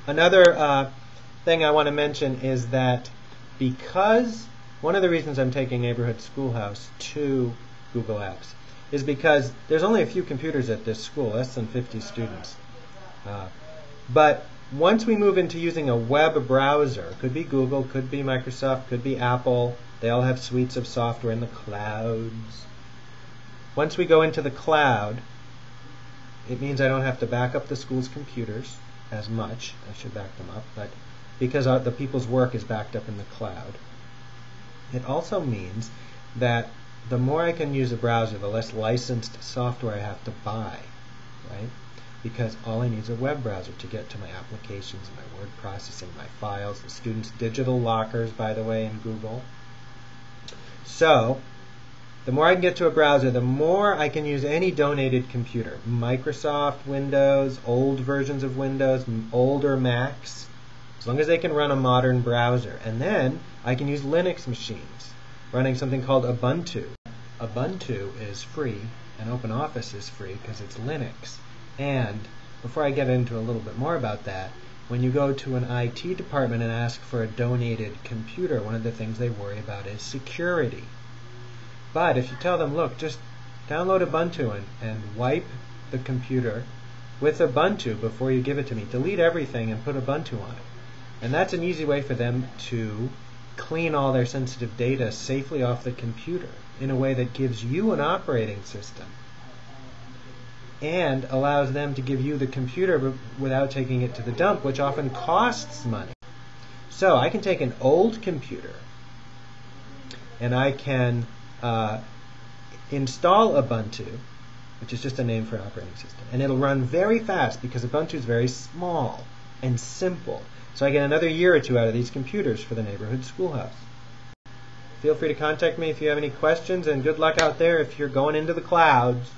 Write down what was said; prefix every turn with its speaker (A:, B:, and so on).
A: Another thing I want to mention is that because one of the reasons I'm taking Neighborhood Schoolhouse to Google Apps is because there's only a few computers at this school, less than 50 students. But once we move into using a web browser, could be Google, could be Microsoft, could be Apple, they all have suites of software in the clouds. Once we go into the cloud, it means I don't have to back up the school's computers as much. I should back them up, but because the people's work is backed up in the cloud. It also means that the more I can use a browser, the less licensed software I have to buy, right? Because all I need is a web browser to get to my applications, my word processing, my files, the students' digital lockers, by the way, in Google. So, the more I can get to a browser, the more I can use any donated computer. Microsoft Windows, old versions of Windows, older Macs, as long as they can run a modern browser. And then I can use Linux machines, running something called Ubuntu. Ubuntu is free, and OpenOffice is free because it's Linux. And before I get into a little bit more about that, when you go to an IT department and ask for a donated computer, one of the things they worry about is security. But if you tell them, look, just download Ubuntu and wipe the computer with Ubuntu before you give it to me, delete everything and put Ubuntu on it. And that's an easy way for them to clean all their sensitive data safely off the computer in a way that gives you an operating system and allows them to give you the computer without taking it to the dump, which often costs money. So I can take an old computer and I can install Ubuntu, which is just a name for an operating system, and it'll run very fast because Ubuntu is very small and simple. So I get another year or two out of these computers for the Neighborhood Schoolhouse. Feel free to contact me if you have any questions, and good luck out there if you're going into the clouds.